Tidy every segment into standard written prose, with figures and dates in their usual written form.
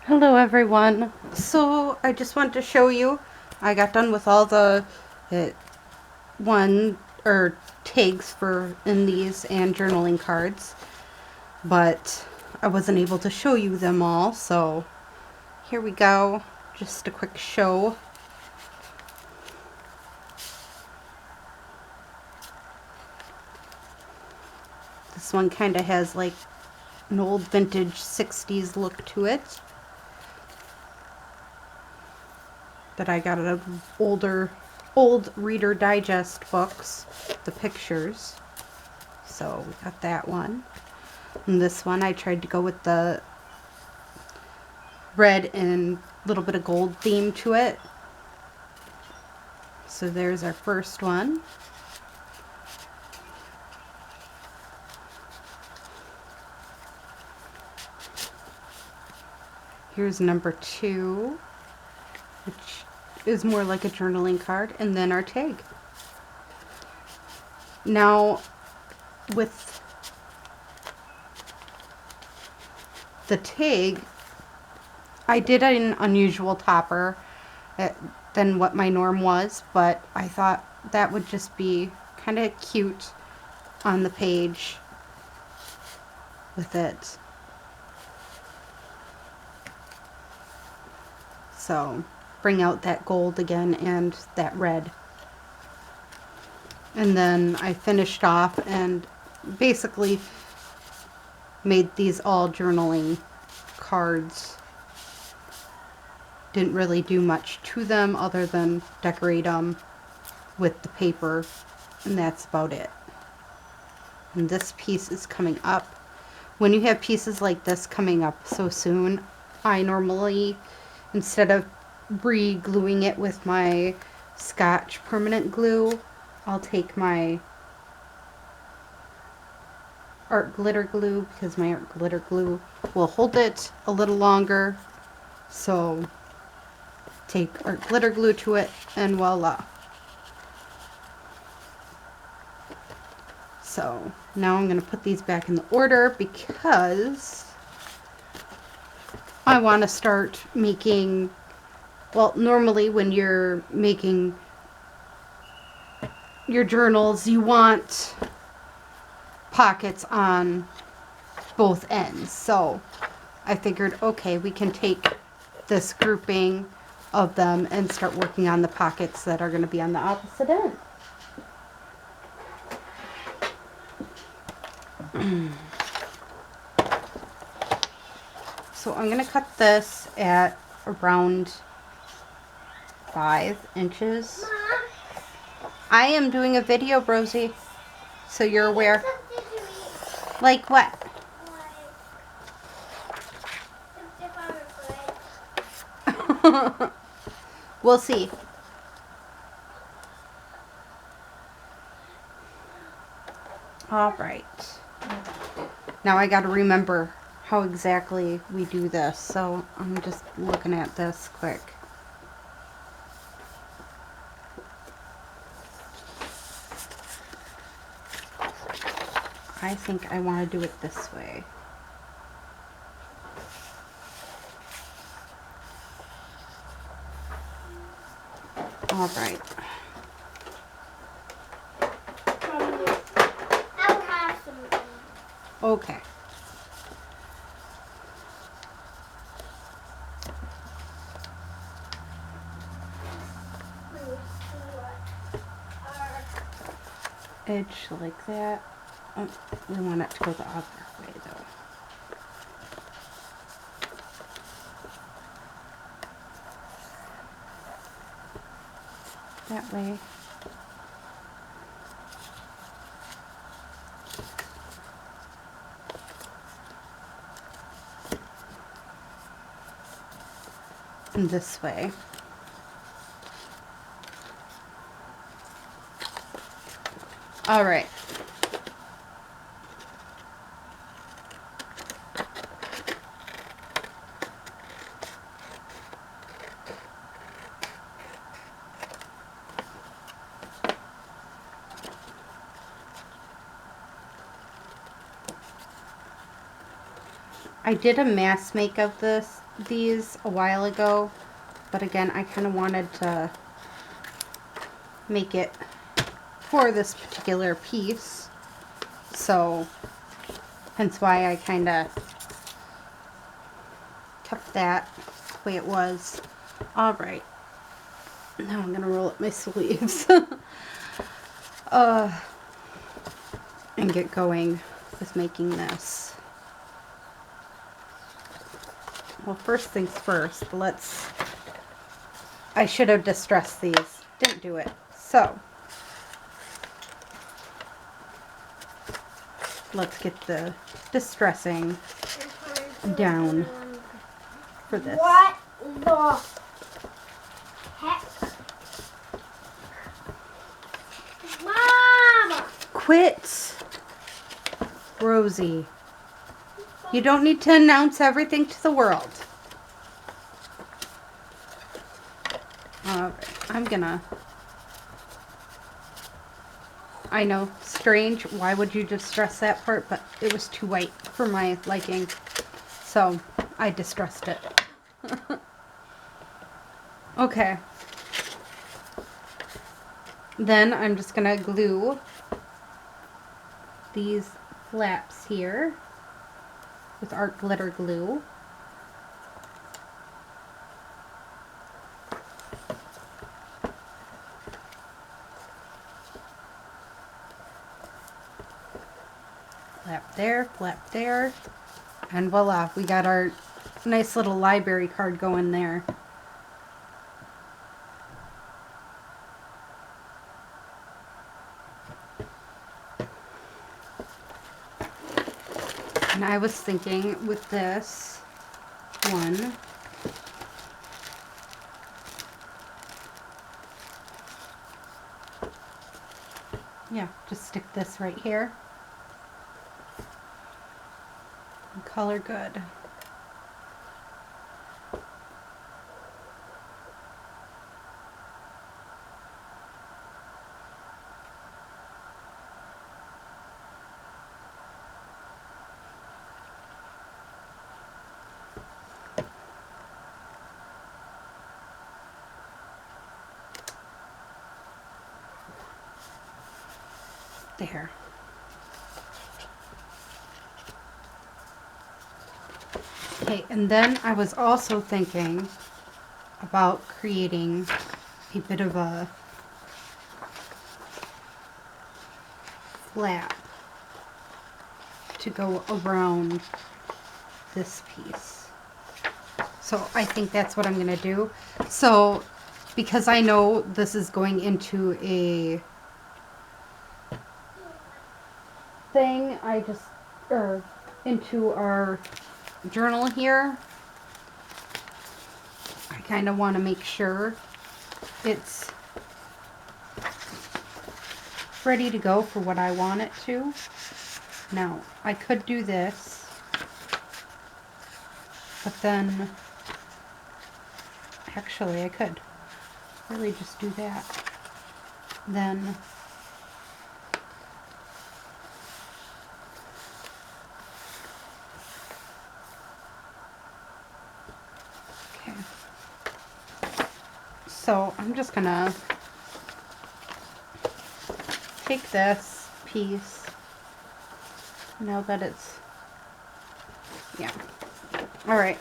Hello everyone. So I just wanted to show you, I got done with all the one or tags for in these and journaling cards, but I wasn't able to show you them all, so here we go. Just a quick show. This one kind of has like an old vintage 60s look to it that I got out of old Reader Digest books, the pictures. So we got that one. And this one I tried to go with the red and a little bit of gold theme to it. So there's our first one. Here's number 2, which is more like a journaling card, and then our tag. Now with the tag, I did an unusual topper than what my norm was, but I thought that would just be kind of cute on the page with it. So bring out that gold again and that red. And then I finished off and basically made these all journaling cards. Didn't really do much to them other than decorate them with the paper, and that's about it. And this piece is coming up. When you have pieces like this coming up so soon, I normally, instead of re-gluing it with my Scotch permanent glue, I'll take my art glitter glue, because my art glitter glue will hold it a little longer. So take art glitter glue to it and voila. So now I'm going to put these back in the order because I want to start making, well, normally when you're making your journals, you want pockets on both ends. So I figured, okay, we can take this grouping of them and start working on the pockets that are going to be on the opposite end. So I'm going to cut this at around 5 inches. Mom, I am doing a video, Rosie, so you're aware. something to eat. Like what? If I were We'll see. All right. Now I got to remember how exactly we do this. So I'm just looking at this quick. I think I want to do it this way. All right. I'll have some. Okay. Edge like that. Oh, we want it to go the other way though. That way. And this way. All right. I did a mass make of these a while ago, but again, I kind of wanted to make it for this particular piece, so hence why I kind of kept that the way it was. All right, now I'm gonna roll up my sleeves and get going with making this. Well, first things first, I should have distressed these. Didn't do it. So, let's get the distressing down for this. What the heck? Mama! Quit, Rosie. You don't need to announce everything to the world. Alright, I know, strange. Why would you distress that part? But it was too white for my liking. So, I distressed it. Okay. Then I'm just going to glue these flaps here with art glitter glue. Flap there, and voila, we got our nice little library card going there. And I was thinking with this one, yeah, just stick this right here. And color good. There. Okay, and then I was also thinking about creating a bit of a flap to go around this piece. So I think that's what I'm going to do. So because I know this is going into a thing, into our journal here, I kind of want to make sure it's ready to go for what I want it to. Now, I could do this, but then, actually I could really just do that. Then, okay. So, I'm just gonna take this piece, now that it's, yeah, alright.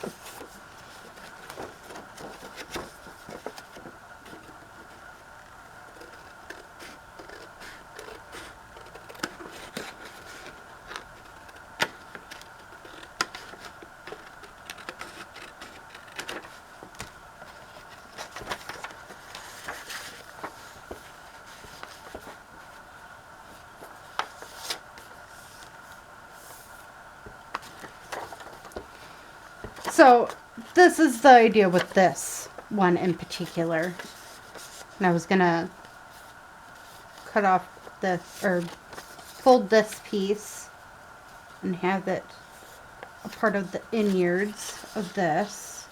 So this is the idea with this one in particular. And I was gonna cut off this, or fold this piece and have it a part of the innards of this.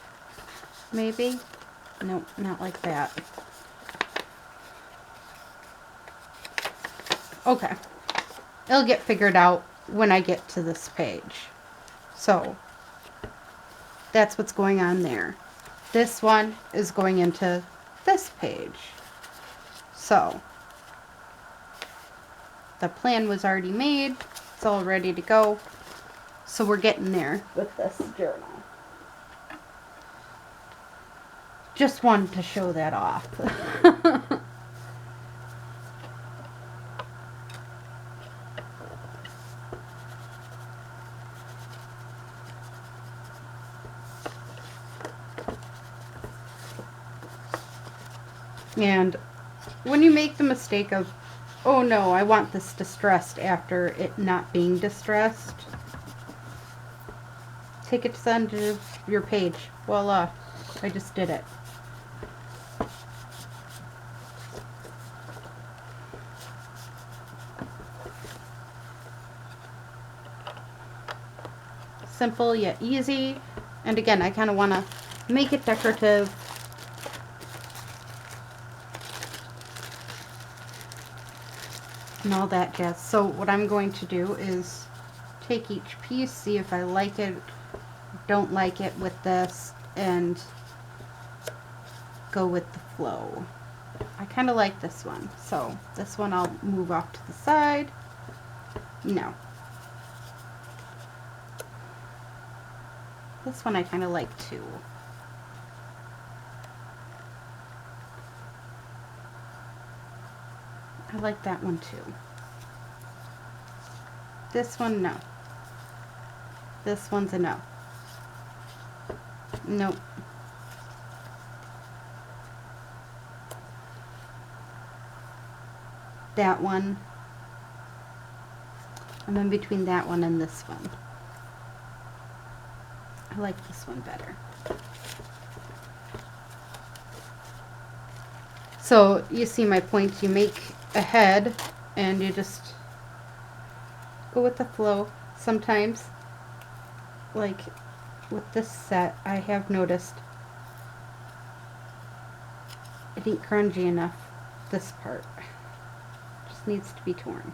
Maybe? Nope, not like that. Okay. It'll get figured out when I get to this page. So That's what's going on there. This one is going into this page. So the plan was already made. It's all ready to go. So we're getting there with this journal. Just wanted to show that off. And when you make the mistake of, oh no, I want this distressed after it not being distressed, take it to the end of your page. Voila, I just did it. Simple yet easy. And again, I kind of want to make it decorative. And all that jazz. So what I'm going to do is take each piece, see if I like it, don't like it with this, and go with the flow. I kind of like this one. So this one I'll move off to the side. No. This one I kind of like too. I like that one too. This one, no. This one's a no. Nope. That one. I'm in between that one and this one. I like this one better. So you see my point. You make a head and you just go with the flow. Sometimes, like with this set, I have noticed it ain't grungy enough. This part just needs to be torn.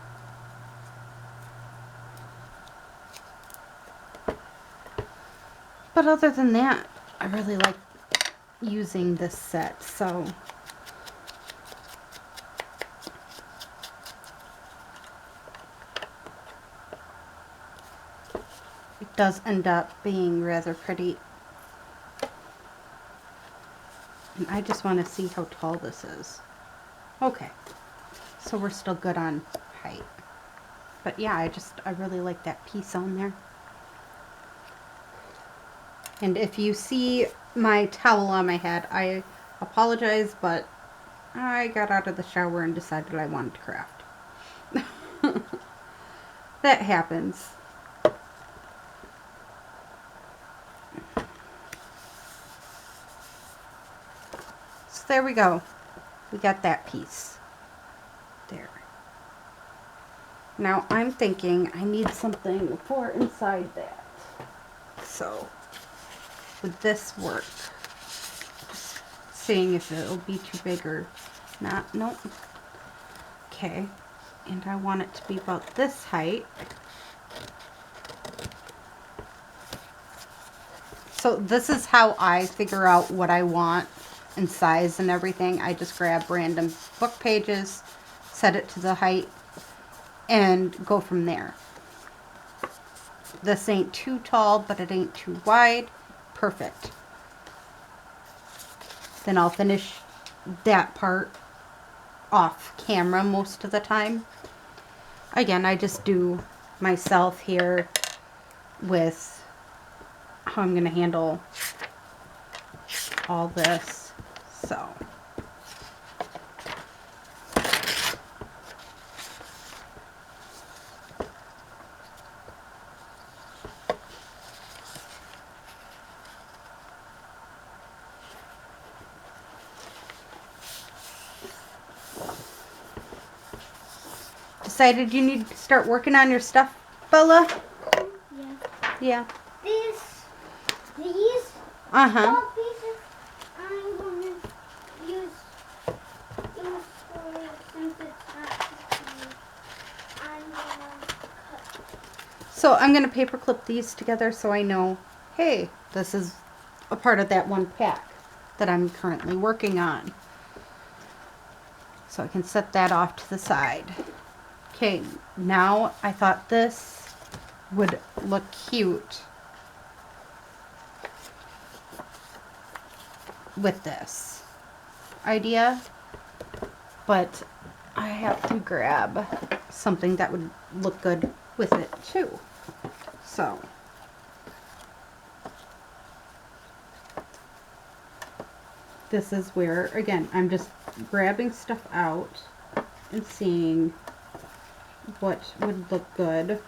But other than that, I really like using this set, so it does end up being rather pretty. And I just want to see how tall this is. Okay, so we're still good on height. But yeah, I really like that piece on there. And if you see my towel on my head, I apologize, but I got out of the shower and decided I wanted to craft. That happens. So there we go. We got that piece. There. Now I'm thinking I need something for inside that. So would this work? Just seeing if it'll be too big or not. Nope. Okay. And I want it to be about this height. So this is how I figure out what I want and size and everything. I just grab random book pages, set it to the height, and go from there. This ain't too tall, but it ain't too wide. Perfect. Then I'll finish that part off camera most of the time. Again, I just do myself here with how I'm going to handle all this. So decided you need to start working on your stuff, Bella? Yeah. Yeah. These Uh-huh. small pieces I'm going to use for since it's not I'm going to cut. So I'm going to paper clip these together so I know, hey, this is a part of that one pack that I'm currently working on. So I can set that off to the side. Okay, now I thought this would look cute with this idea, but I have to grab something that would look good with it too. So this is where, again, I'm just grabbing stuff out and seeing what would look good.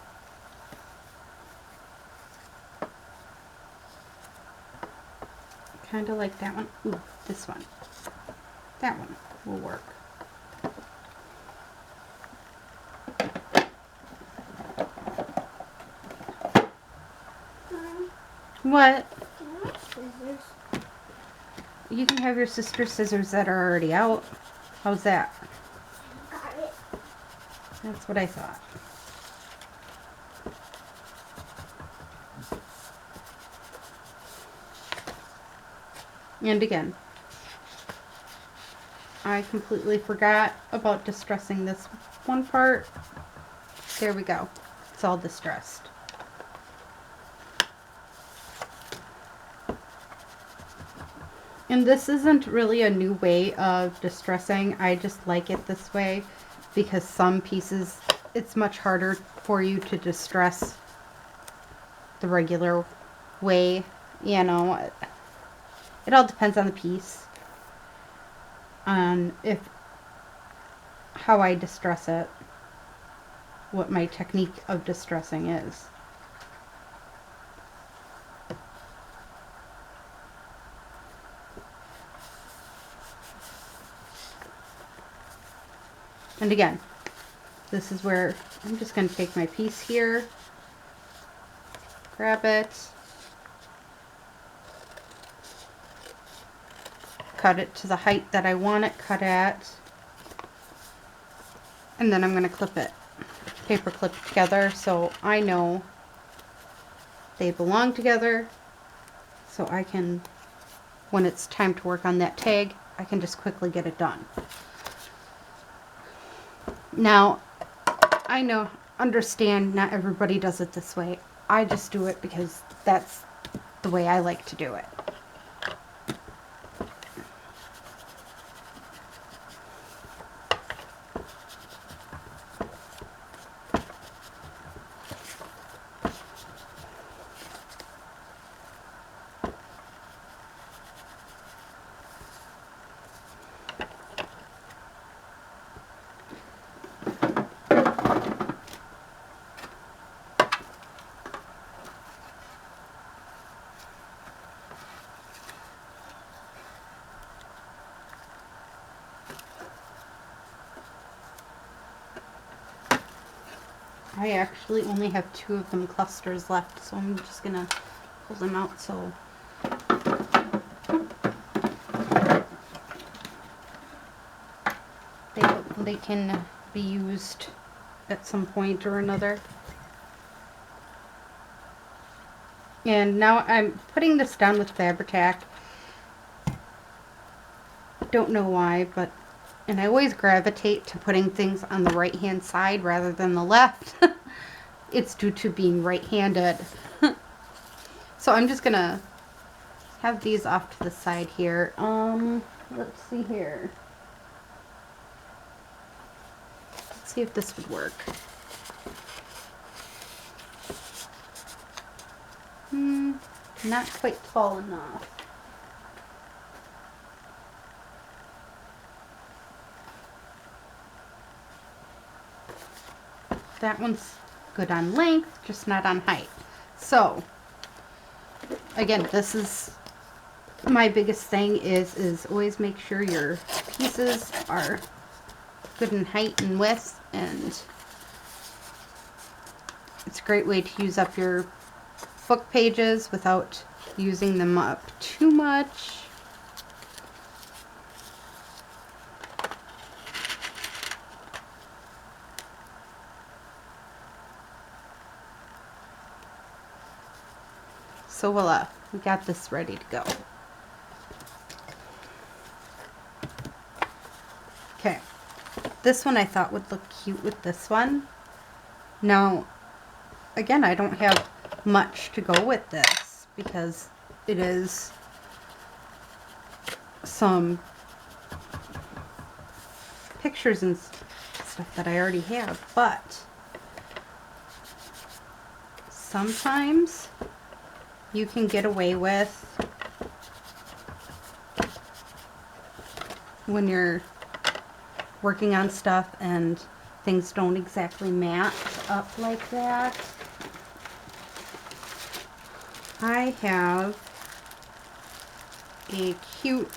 Kind of like that one. Ooh, this one. That one will work. What? Scissors. You can have your sister's scissors that are already out. How's that? Got it. That's what I thought. And again, I completely forgot about distressing this one part. There we go. It's all distressed. And this isn't really a new way of distressing. I just like it this way because some pieces, it's much harder for you to distress the regular way. You know, it all depends on the piece. On how I distress it. What my technique of distressing is. And again, this is where I'm just going to take my piece here, grab it, cut it to the height that I want it cut at, and then I'm going to clip it, paper clip together so I know they belong together, so I can, when it's time to work on that tag, I can just quickly get it done. Now, I understand not everybody does it this way. I just do it because that's the way I like to do it. I actually only have 2 of them clusters left, so I'm just gonna pull them out so they can be used at some point or another. And now I'm putting this down with Fabri-Tac. Don't know why, but and I always gravitate to putting things on the right hand side rather than the left. It's due to being right-handed. So I'm just gonna have these off to the side here. Let's see here. Let's see if this would work. Not quite tall enough. That one's good on length, just not on height. So, again, this is my biggest thing is always make sure your pieces are good in height and width, and it's a great way to use up your book pages without using them up too much. So voila, we got this ready to go. Okay, this one I thought would look cute with this one. Now, again, I don't have much to go with this because it is some pictures and stuff that I already have, but sometimes you can get away with, when you're working on stuff and things don't exactly match up like that. I have a cute,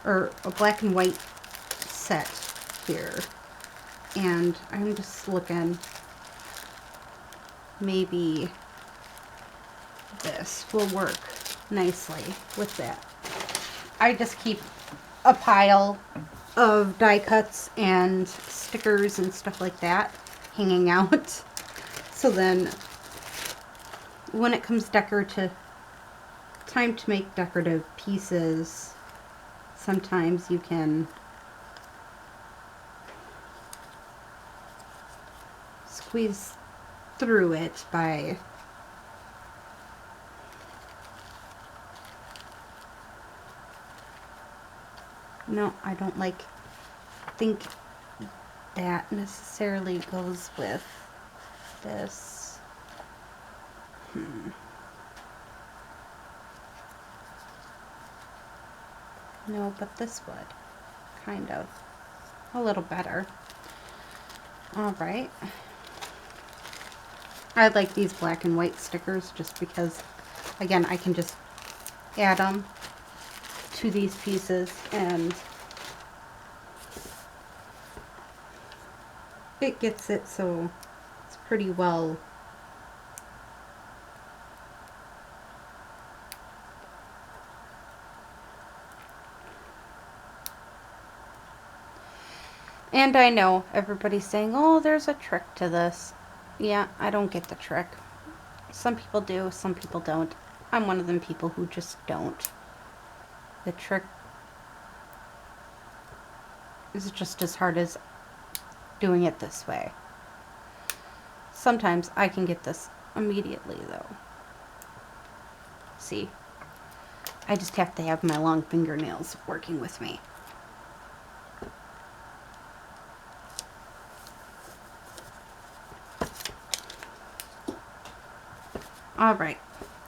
or a black and white set here, and I'm just looking, maybe this will work nicely with that. I just keep a pile of die cuts and stickers and stuff like that hanging out. So then when it comes time to make decorative pieces, sometimes you can squeeze through it by no, I don't think that necessarily goes with this. No, but this would kind of a little better. All right. I like these black and white stickers just because, again, I can just add them to these pieces and it gets it so it's pretty well and I know everybody's saying, oh, there's a trick to this. Yeah, I don't get the trick. Some people do, some people don't. I'm one of them people who just don't. The trick is just as hard as doing it this way. Sometimes I can get this immediately though. See, I just have to have my long fingernails working with me. All right,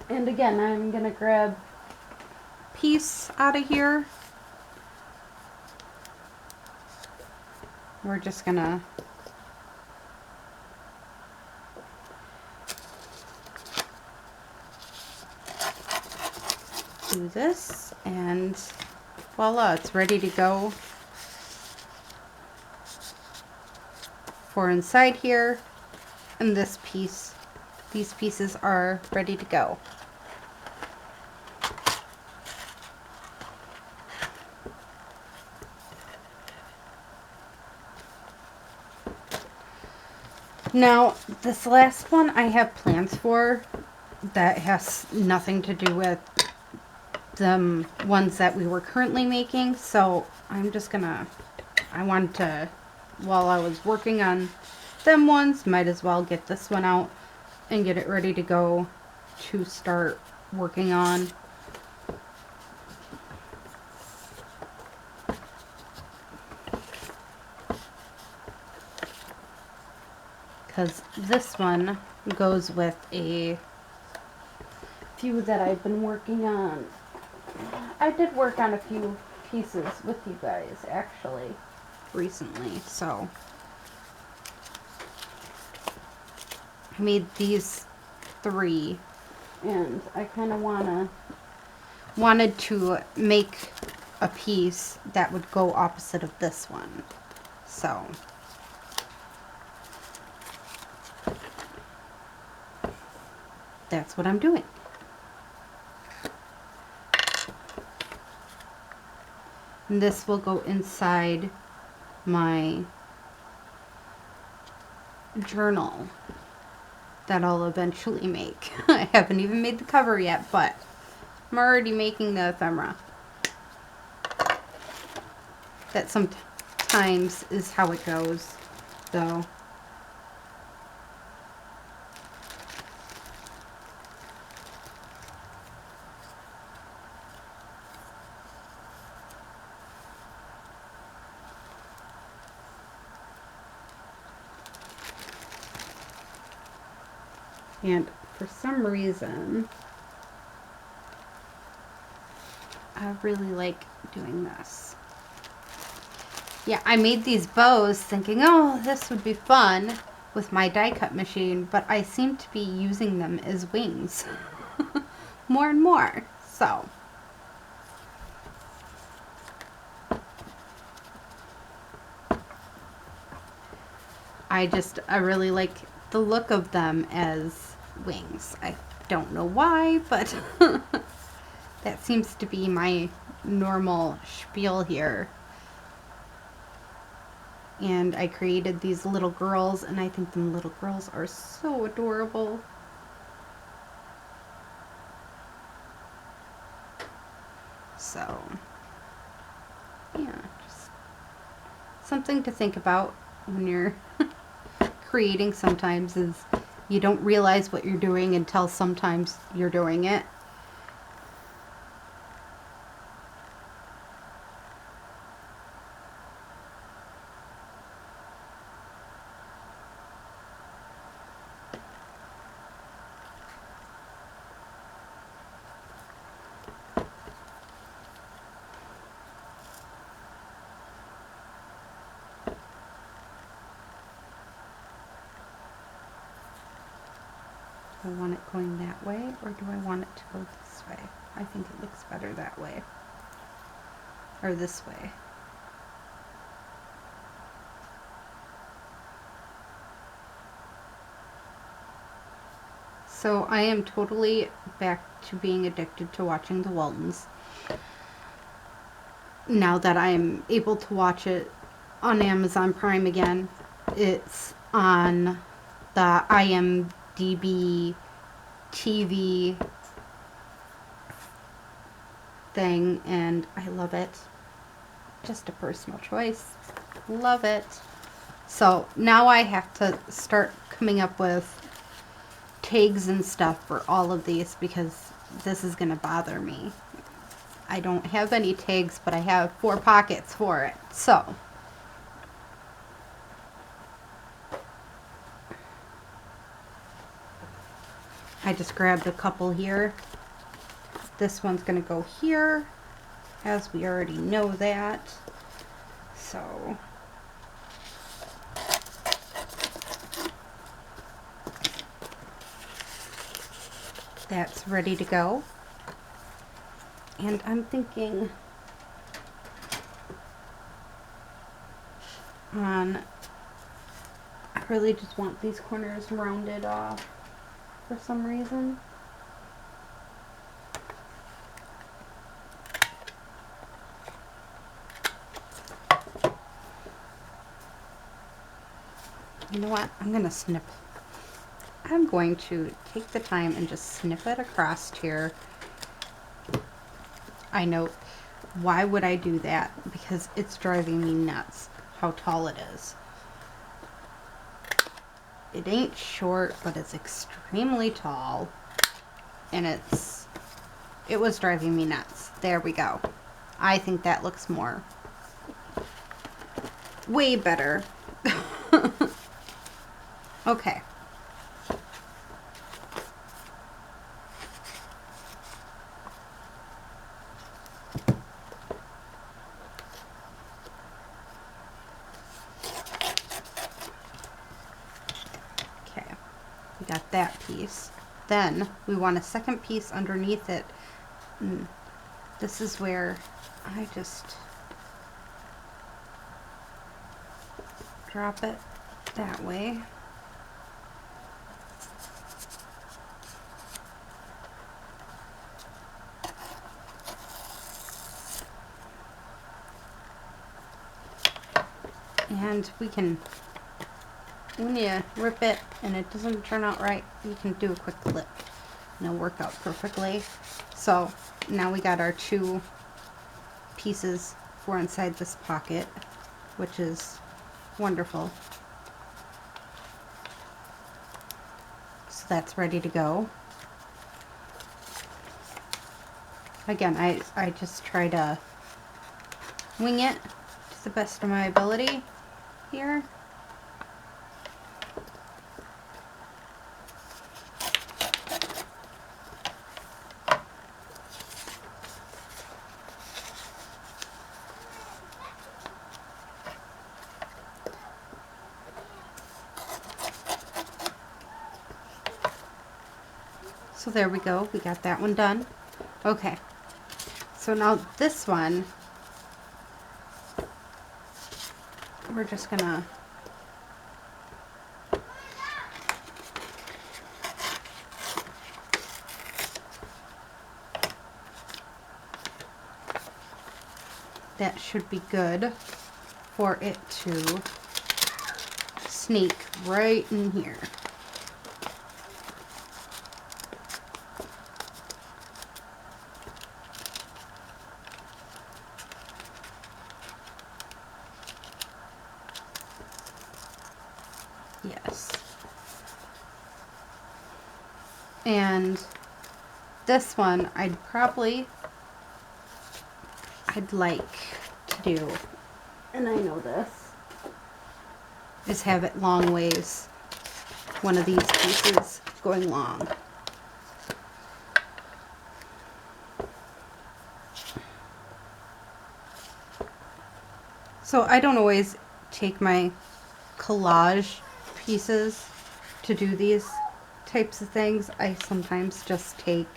and again, I'm gonna grab a piece out of here. We're just gonna do this and voila, it's ready to go for inside here. And this piece, these pieces are ready to go. Now, this last one I have plans for that has nothing to do with the ones that we were currently making. So I'm just gonna, I wanted to, while I was working on them ones, might as well get this one out and get it ready to go to start working on. Because this one goes with a few that I've been working on. I did work on a few pieces with you guys actually recently, so I made these 3 and I kind of wanted to make a piece that would go opposite of this one, so that's what I'm doing. And this will go inside my journal that I'll eventually make. I haven't even made the cover yet, but I'm already making the ephemera. That sometimes is how it goes, though. And for some reason, I really like doing this. Yeah, I made these bows thinking, oh, this would be fun with my die cut machine, but I seem to be using them as wings more and more. So, I really like the look of them as wings. I don't know why, but that seems to be my normal spiel here. And I created these little girls, and I think the little girls are so adorable. So, yeah, just something to think about when you're creating sometimes is you don't realize what you're doing until sometimes you're doing it. Do I want it going that way, or do I want it to go this way? I think it looks better that way. Or this way. So I am totally back to being addicted to watching the Waltons. Now that I'm able to watch it on Amazon Prime again, it's on the IMDb TV thing, and I love it. Just a personal choice. Love it. So now I have to start coming up with tags and stuff for all of these because this is going to bother me. I don't have any tags, but I have 4 pockets for it. So I just grabbed a couple here. This one's going to go here, as we already know that. So that's ready to go. And I'm thinking I really just want these corners rounded off for some reason. You know what? I'm going to take the time and just snip it across here. I know, why would I do that? Because it's driving me nuts how tall it is. It ain't short, but it's extremely tall. And it was driving me nuts. There we go. I think that looks way better. Okay. Okay. We got that piece. Then we want a second piece underneath it. And this is where I just drop it that way. And we can when you rip it and it doesn't turn out right, you can do a quick clip and it'll work out perfectly. So now we got our 2 pieces for inside this pocket, which is wonderful. So that's ready to go. Again, I just try to wing it to the best of my ability here. So there we go, we got that one done. Okay, so now this one, we're just gonna that should be good for it to sneak right in here. Yes. And this one I'd like to do, and I know this, is have it long ways. One of these pieces going long. So I don't always take my collage pieces to do these types of things. I sometimes just take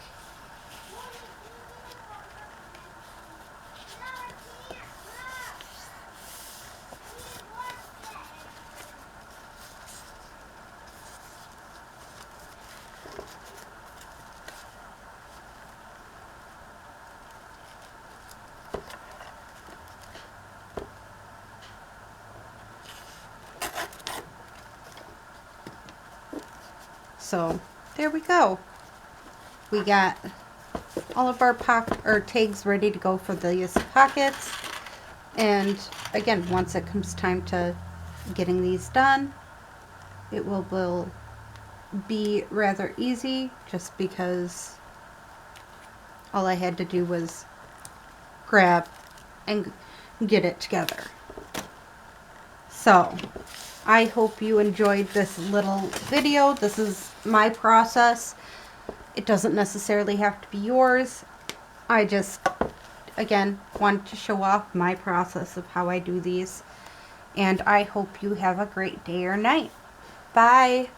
so there we go. We got all of our tags ready to go for these pockets. And again, once it comes time to getting these done, it will be rather easy, just because all I had to do was grab and get it together. So I hope you enjoyed this little video. This is my process. It doesn't necessarily have to be yours. I just, again, want to show off my process of how I do these. And I hope you have a great day or night. Bye.